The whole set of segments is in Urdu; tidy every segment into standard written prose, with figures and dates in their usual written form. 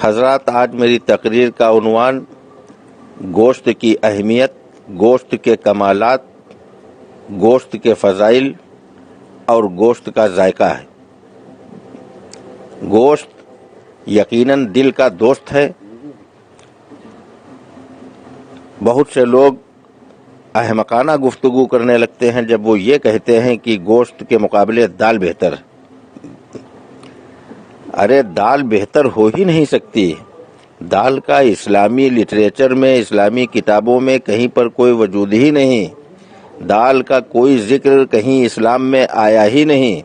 حضرات، آج میری تقریر کا عنوان گوشت کی اہمیت، گوشت کے کمالات، گوشت کے فضائل اور گوشت کا ذائقہ ہے۔ گوشت یقیناً دل کا دوست ہے۔ بہت سے لوگ احمقانہ گفتگو کرنے لگتے ہیں جب وہ یہ کہتے ہیں کہ گوشت کے مقابلے دال بہتر ہے۔ ارے دال بہتر ہو ہی نہیں سکتی۔ دال کا اسلامی لٹریچر میں، اسلامی کتابوں میں کہیں پر کوئی وجود ہی نہیں۔ دال کا کوئی ذکر کہیں اسلام میں آیا ہی نہیں۔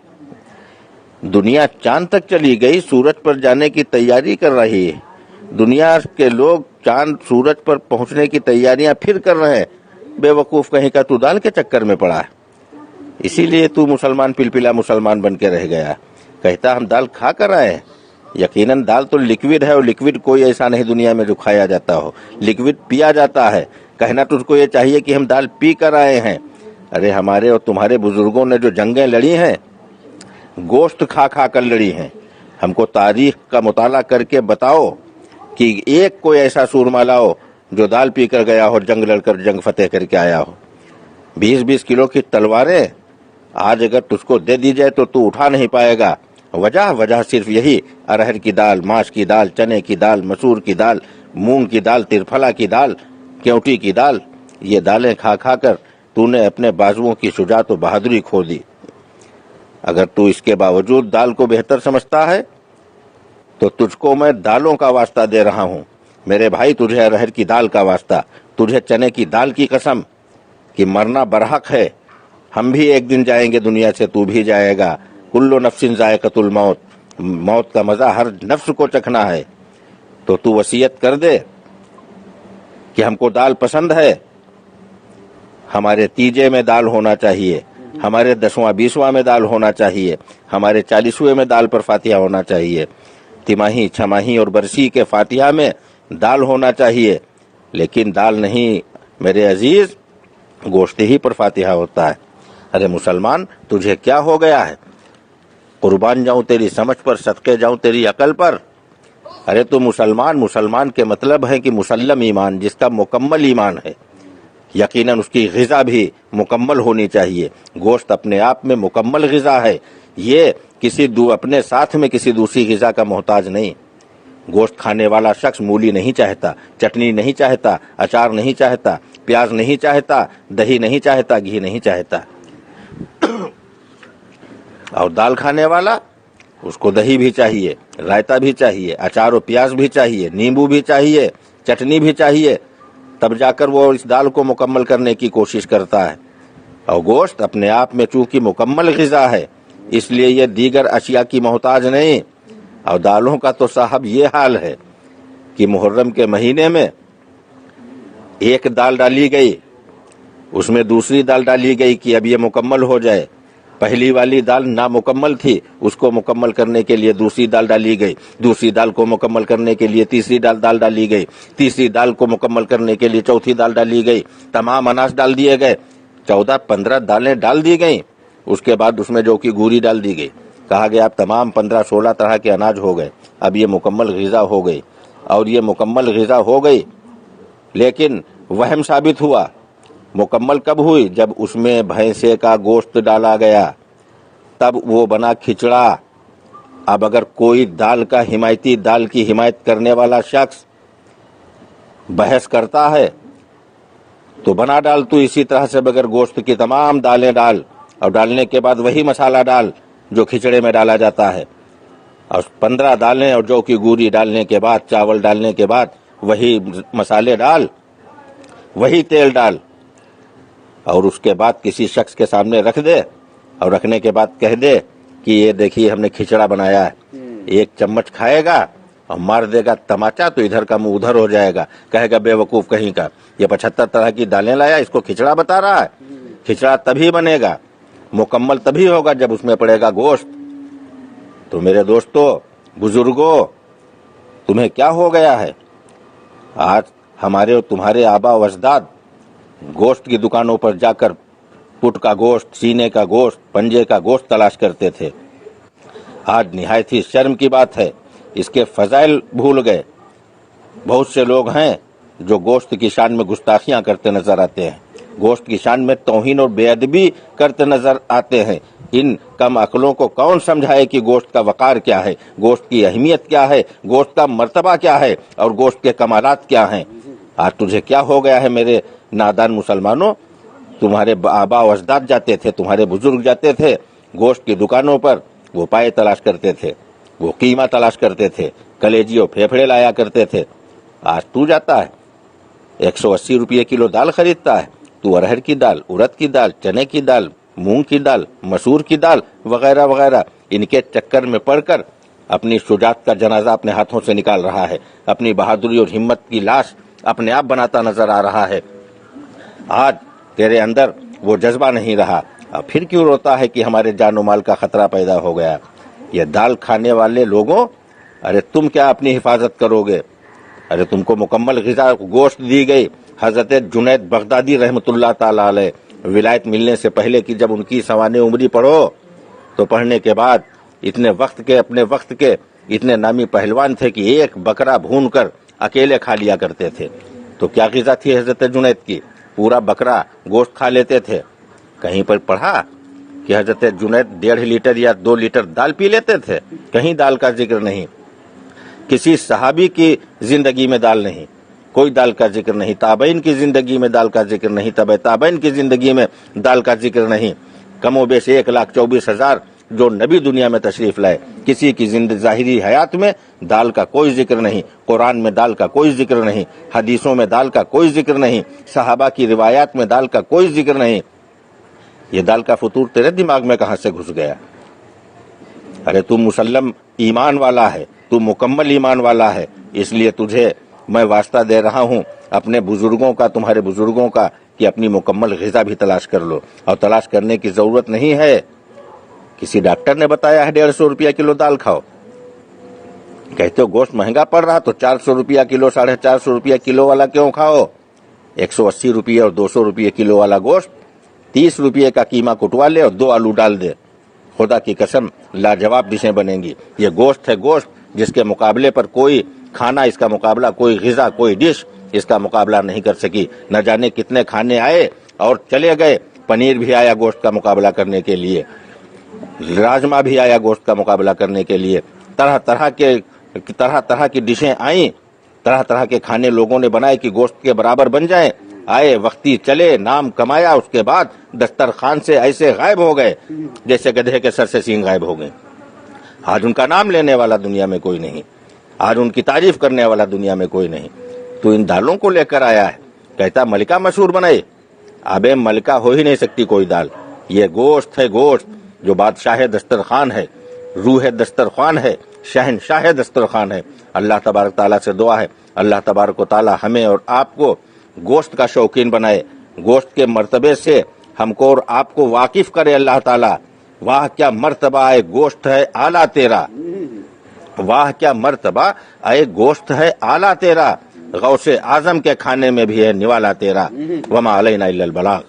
دنیا چاند تک چلی گئی، سورج پر جانے کی تیاری کر رہی ہے۔ دنیا کے لوگ چاند سورج پر پہنچنے کی تیاریاں پھر کر رہے ہیں۔ بے وقوف کہیں کا تو دال کے چکر میں پڑا ہے، اسی لیے تو مسلمان پلپلا مسلمان بن کے رہ گیا۔ کہتا ہم دال کھا کر آئے ہیں۔ یقیناً دال تو لکوڈ ہے، اور لکوڈ کوئی ایسا نہیں دنیا میں جو کھایا جاتا ہو، لکوڈ پیا جاتا ہے۔ کہنا تو اس کو یہ چاہیے کہ ہم دال پی کر آئے ہیں۔ ارے ہمارے اور تمہارے بزرگوں نے جو جنگیں لڑی ہیں، گوشت کھا کھا کر لڑی ہیں۔ ہم کو تاریخ کا مطالعہ کر کے بتاؤ کہ ایک کوئی ایسا سورما لاؤ جو دال پی کر گیا ہو، جنگ لڑ کر جنگ فتح کر کے آیا ہو۔ 20-20 کلو کی تلواریں آج اگر تجھ کو دے دی جائے تو تو اٹھا نہیں پائے گا۔ وجہ صرف یہی، ارہر کی دال، ماش کی دال، چنے کی دال، مسور کی دال، مونگ کی دال، ترفلا کی دال، کیوٹی کی دال، یہ دالیں کھا کھا کر تو نے اپنے بازوؤں کی شجاعت و بہادری کھو دی۔ اگر تو اس کے باوجود دال کو بہتر سمجھتا ہے تو تجھ کو میں دالوں کا واسطہ دے رہا ہوں۔ میرے بھائی، تجھے ارہر کی دال کا واسطہ، تجھے چنے کی دال کی قسم کہ مرنا برحق ہے۔ ہم بھی ایک دن جائیں گے دنیا سے، تو بھی جائے گا۔ کل نفس ذائقۃ الموت، موت کا مزہ ہر نفس کو چکھنا ہے۔ تو وصیت کر دے کہ ہم کو دال پسند ہے، ہمارے تیجے میں دال ہونا چاہیے، ہمارے 10واں 20واں میں دال ہونا چاہیے، ہمارے 40ویں میں دال پر فاتحہ ہونا چاہیے، تماہی، چھماہی اور برسی کے فاتحہ میں دال ہونا چاہیے۔ لیکن دال نہیں میرے عزیز، گوشت ہی پر فاتحہ ہوتا ہے۔ ارے مسلمان، تجھے کیا ہو گیا ہے؟ قربان جاؤں تیری سمجھ پر، صدقے جاؤں تیری عقل پر۔ ارے تو مسلمان کے مطلب ہے کہ مسلم ایمان، جس کا مکمل ایمان ہے۔ یقیناً اس کی غذا بھی مکمل ہونی چاہیے۔ گوشت اپنے آپ میں مکمل غذا ہے، یہ اپنے ساتھ میں کسی دوسری غذا کا محتاج نہیں۔ گوشت کھانے والا شخص مولی نہیں چاہتا، چٹنی نہیں چاہتا، اچار نہیں چاہتا، پیاز نہیں چاہتا، دہی نہیں چاہتا، گھی نہیں چاہتا۔ اور دال کھانے والا، اس کو دہی بھی چاہیے، رائتا بھی چاہیے، اچار و پیاز بھی چاہیے، نیمبو بھی چاہیے، چٹنی بھی چاہیے، تب جا کر وہ اس دال کو مکمل کرنے کی کوشش کرتا ہے۔ اور گوشت اپنے آپ میں چونکہ مکمل غذا ہے، اس لیے یہ دیگر اشیاء کی محتاج نہیں۔ اور دالوں کا تو صاحب یہ حال ہے کہ محرم کے مہینے میں ایک دال ڈالی گئی، اس میں دوسری دال ڈالی گئی کہ اب یہ مکمل ہو جائے۔ پہلی والی دال نامکمل تھی، اس کو مکمل کرنے کے لیے دوسری دال ڈالی گئی، دوسری دال کو مکمل کرنے کے لیے تیسری دال ڈالی گئی، تیسری دال کو مکمل کرنے کے لیے چوتھی دال ڈالی گئی، تمام اناج ڈال دیے گئے، 14-15 دالیں ڈال دی گئیں۔ اس کے بعد اس میں جو کی گوری ڈال دی گئی، کہا گیا اب تمام 15-16 طرح کے اناج ہو گئے، اب یہ مکمل غذا ہو گئی۔ اور یہ مکمل غذا ہو گئی، لیکن وہم ثابت ہوا۔ مکمل کب ہوئی؟ جب اس میں بھینسے کا گوشت ڈالا گیا، تب وہ بنا کھچڑا۔ اب اگر کوئی دال کی حمایت کرنے والا شخص بحث کرتا ہے تو بنا ڈال تو اسی طرح سے بغیر گوشت کی تمام دالیں ڈال، اور ڈالنے کے بعد وہی مسالہ ڈال جو کھچڑے میں ڈالا جاتا ہے، اور 15 دالیں اور جو کی گوری ڈالنے کے بعد، چاول ڈالنے کے بعد وہی مسالے ڈال، وہی تیل ڈال، اور اس کے بعد کسی شخص کے سامنے رکھ دے، اور رکھنے کے بعد کہہ دے کہ یہ دیکھیے ہم نے کھچڑا بنایا ہے۔ ایک چمچ کھائے گا اور مار دے گا تماچا تو ادھر کا منہ ادھر ہو جائے گا، کہے گا بے وقوف کہیں کا، یہ 75 طرح کی دالیں لایا، اس کو کھچڑا بتا رہا ہے۔ کھچڑا تبھی بنے گا، مکمل تبھی ہوگا جب اس میں پڑے گا گوشت۔ تو میرے دوستو، بزرگوں، تمہیں کیا ہو گیا ہے؟ آج ہمارے اور تمہارے آبا و اجداد گوشت کی دکانوں پر جا کر پٹ کا گوشت، سینے کا گوشت، پنجے کا گوشت تلاش کرتے تھے۔ آج نہایت ہی شرم کی بات ہے اس کے فضائل بھول گئے۔ بہت سے لوگ ہیں جو گوشت کی شان میں گستاخیاں کرتے نظر آتے ہیں، گوشت کی شان میں توہین اور بے ادبی کرتے نظر آتے ہیں۔ ان کم عقلوں کو کون سمجھائے کہ گوشت کا وقار کیا ہے، گوشت کی اہمیت کیا ہے، گوشت کا مرتبہ کیا ہے اور گوشت کے کمالات کیا ہیں۔ آج تجھے کیا ہو گیا ہے میرے نادان مسلمانوں؟ تمہارے آبا و اجداد جاتے تھے، تمہارے بزرگ جاتے تھے گوشت کی دکانوں پر، وہ پائے تلاش کرتے تھے، وہ قیمہ تلاش کرتے تھے، کلیجی اور پھیپھڑے لایا کرتے تھے۔ آج تو جاتا ہے 180 روپے کلو دال خریدتا ہے، تو ارہر کی دال، ارد کی دال، چنے کی دال، مونگ کی دال، مسور کی دال وغیرہ وغیرہ، ان کے چکر میں پڑ کر اپنی شجاعت کا جنازہ اپنے ہاتھوں سے نکال رہا ہے، اپنی بہادری اور ہمت کی لاش اپنے آپ بناتا نظر آ رہا ہے۔ آج تیرے اندر وہ جذبہ نہیں رہا، اب پھر کیوں روتا ہے کہ ہمارے جان و مال کا خطرہ پیدا ہو گیا؟ یہ دال کھانے والے لوگوں، ارے تم کیا اپنی حفاظت کرو گے؟ ارے تم کو مکمل غذا گوشت دی گئی۔ حضرت جنید بغدادی رحمت اللہ تعالی علیہ ولایت ملنے سے پہلے کی جب ان کی سوانح عمری پڑھو تو پڑھنے کے بعد اپنے وقت کے اتنے نامی پہلوان تھے کہ ایک بکرا بھون کر اکیلے کھا لیا کرتے تھے۔ تو کیا غذا تھی حضرت جنید کی؟ پورا بکرا گوشت کھا لیتے تھے۔ کہیں پر پڑھا کہ حضرت جنید 1.5 لیٹر یا 2 لیٹر دال پی لیتے تھے؟ کہیں دال کا ذکر نہیں، کسی صحابی کی زندگی میں دال نہیں، کوئی دال کا ذکر نہیں، تابعین کی زندگی میں دال کا ذکر نہیں، تبع تابعین کی زندگی میں دال کا ذکر نہیں۔ کم و بیش 1,24,000 جو نبی دنیا میں تشریف لائے، کسی کی ظاہری حیات میں دال کا کوئی ذکر نہیں، قرآن میں دال کا کوئی ذکر نہیں، حدیثوں میں دال کا کوئی ذکر نہیں، صحابہ کی روایات میں دال کا کوئی ذکر نہیں۔ یہ دال کا فطور تیرے دماغ میں کہاں سے گھس گیا؟ ارے تو مسلم ایمان والا ہے، تو مکمل ایمان والا ہے، اس لیے تجھے میں واسطہ دے رہا ہوں اپنے بزرگوں کا، تمہارے بزرگوں کا، کہ اپنی مکمل غذا بھی تلاش کر لو۔ اور تلاش کرنے کی ضرورت نہیں ہے، کسی ڈاکٹر نے بتایا ہے 150 روپیہ کلو دال کھاؤ، کہتے ہو گوشت مہنگا پڑ رہا تو 400 روپیہ کلو، 450 روپیہ کلو والا کیوں کھاؤ؟ 180 روپیہ اور 200 روپیہ کلو والا گوشت 30 روپیہ کا قیمہ کٹوا لے اور 2 آلو ڈال دے، خدا کی قسم لاجواب ڈشیں بنیں گی۔ یہ گوشت ہے، گوشت جس کے مقابلے پر کوئی کھانا، اس کا مقابلہ کوئی غذا، کوئی ڈش اس کا مقابلہ نہیں کر سکی۔ نہ جانے کتنے کھانے آئے اور چلے گئے، پنیر بھی آیا گوشت کا مقابلہ کرنے کے لیے، راجما بھی آیا گوشت کا مقابلہ کرنے کے لیے، طرح طرح کی ڈشیں آئیں، طرح طرح کے کھانے لوگوں نے بنائے کہ گوشت کے برابر بن جائیں، آئے وقتی چلے، نام کمایا، اس کے بعد دسترخوان سے ایسے غائب ہو گئے جیسے گدھے کے سر سے سینگ غائب ہو گئے۔ آج ان کا نام لینے والا دنیا میں کوئی نہیں، آج ان کی تعریف کرنے والا دنیا میں کوئی نہیں۔ تو ان دالوں کو لے کر آیا ہے، کہتا ملکہ مشہور بنائے، ابے ملکہ ہو ہی نہیں سکتی کوئی دال۔ یہ گوشت ہے، گوشت جو بادشاہ دسترخوان ہے، روح دسترخوان ہے، شہنشاہ دسترخوان ہے۔ اللہ تبارک تعالیٰ سے دعا ہے اللہ تبارک و تعالیٰ ہمیں اور آپ کو گوشت کا شوقین بنائے، گوشت کے مرتبے سے ہم کو اور آپ کو واقف کرے اللہ تعالیٰ۔ واہ کیا مرتبہ ہے گوشت ہے اعلیٰ تیرا، واہ کیا مرتبہ اے گوشت ہے اعلیٰ تیرا، غوث اعظم کے کھانے میں بھی ہے نوالا تیرا۔ وما علینا الا البلاغ۔